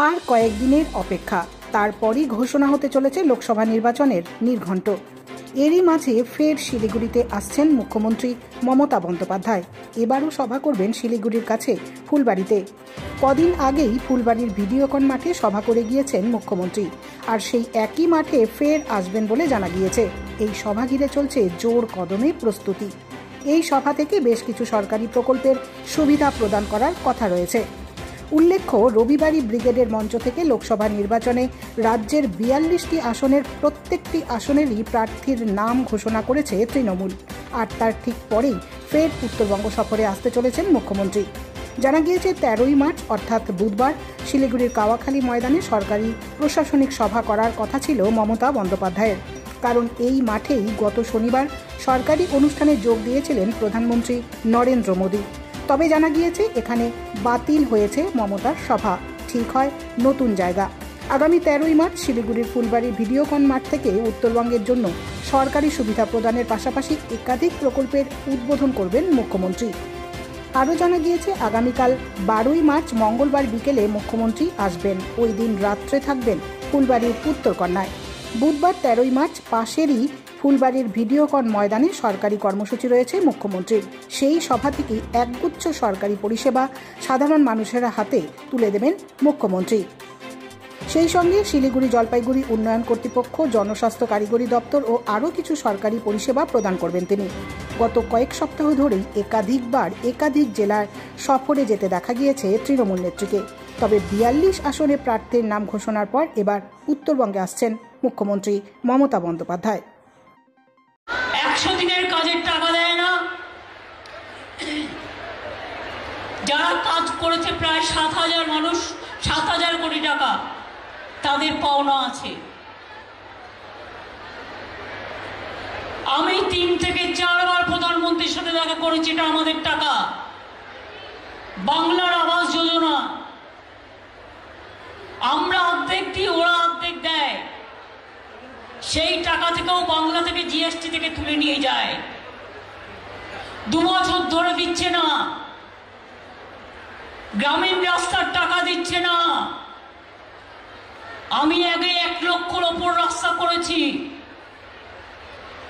আর কয়েকদিনের অপেক্ষা, তারপরই ঘোষণা হতে চলেছে লোকসভা নির্বাচনের নির্ঘণ্ট। এরই মাঝে ফের শিলিগুড়িতে আসছেন মুখ্যমন্ত্রী মমতা বন্দ্যোপাধ্যায়। এবারও সভা করবেন শিলিগুড়ির কাছে ফুলবাড়িতে। কদিন আগেই ফুলবাড়ির ভিডিওকন মাঠে সভা করে গিয়েছেন মুখ্যমন্ত্রী, আর সেই একই মাঠে ফের আসবেন বলে জানা গিয়েছে। এই সভা ঘিরে চলছে জোর কদমে প্রস্তুতি। এই সভা থেকে বেশ কিছু সরকারি প্রকল্পের সুবিধা প্রদান করার কথা রয়েছে। উল্লেখ্য, রবিবারই ব্রিগেডের মঞ্চ থেকে লোকসভা নির্বাচনে রাজ্যের 42টি আসনের প্রত্যেকটি আসনেরই প্রার্থীর নাম ঘোষণা করেছে তৃণমূল। আর তার ঠিক পরেই ফের উত্তরবঙ্গ সফরে আসতে চলেছেন মুখ্যমন্ত্রী। জানা গিয়েছে 13ই মার্চ অর্থাৎ বুধবার শিলিগুড়ির কাওয়াখালী ময়দানে সরকারি প্রশাসনিক সভা করার কথা ছিল মমতা বন্দ্যোপাধ্যায়ের। কারণ এই মাঠেই গত শনিবার সরকারি অনুষ্ঠানে যোগ দিয়েছিলেন প্রধানমন্ত্রী নরেন্দ্র মোদী। তবে জানা গিয়েছে এখানে বাতিল হয়েছে মমতার সভা, ঠিক হয় নতুন জায়গা। আগামী 13ই মার্চ শিলিগুড়ির ফুলবাড়ি ভিডিওকন মাঠ থেকে উত্তরবঙ্গের জন্য সরকারি সুবিধা প্রদানের পাশাপাশি একাধিক প্রকল্পের উদ্বোধন করবেন মুখ্যমন্ত্রী। আরও জানা গিয়েছে আগামীকাল 12ই মার্চ মঙ্গলবার বিকেলে মুখ্যমন্ত্রী আসবেন। ওই দিন রাত্রে থাকবেন ফুলবাড়ির উত্তরকন্যায়। বুধবার 13ই মার্চ পাশেরই ফুলবাড়ির ভিডিওকন ময়দানে সরকারি কর্মসূচি রয়েছে মুখ্যমন্ত্রীর। সেই সভা থেকেই একগুচ্ছ সরকারি পরিষেবা সাধারণ মানুষের হাতে তুলে দেবেন মুখ্যমন্ত্রী। সেই সঙ্গে শিলিগুড়ি জলপাইগুড়ি উন্নয়ন কর্তৃপক্ষ, জনস্বাস্থ্য কারিগরি দপ্তর ও আরও কিছু সরকারি পরিষেবা প্রদান করবেন তিনি। গত কয়েক সপ্তাহ ধরেই একাধিকবার একাধিক জেলার সফরে যেতে দেখা গিয়েছে তৃণমূল নেত্রীকে। তবে 42 আসনে প্রার্থীর নাম ঘোষণার পর এবার উত্তরবঙ্গে আসছেন মুখ্যমন্ত্রী মমতা বন্দ্যোপাধ্যায়। 100 দিনের কাজের টাকা দেয় না, যারা কাজ করেছে প্রায় 7,000 মানুষ, 7,000 কোটি টাকা তাদের পাওনা আছে। আমি 3 থেকে 4 বার প্রধানমন্ত্রীর সাথে দেখা করেছি, এটা আমাদের টাকা। বাংলার আবাস যোজনা আমরা অর্ধেক দিই, ওরা অর্ধেক দেয়। সেই টাকা থেকেও বাংলা থেকে জিএসটি থেকে তুলে নিয়ে যায়। 2 বছর ধরে দিচ্ছে না। গ্রামীণ রাস্তার টাকা দিচ্ছে না। আমি আগে 1 লক্ষর ওপর রাস্তা করেছি।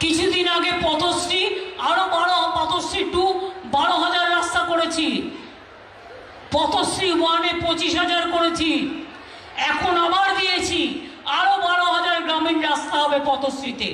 কিছুদিন আগে পথশ্রী আরো পথশ্রী 2 12,000 রাস্তা করেছি। পথশ্রী 1-এ 25,000 করেছি। এখন আবার দিয়েছি আরো 12,000 গ্রামীণ রাস্তা হবে পথশ্রীতে।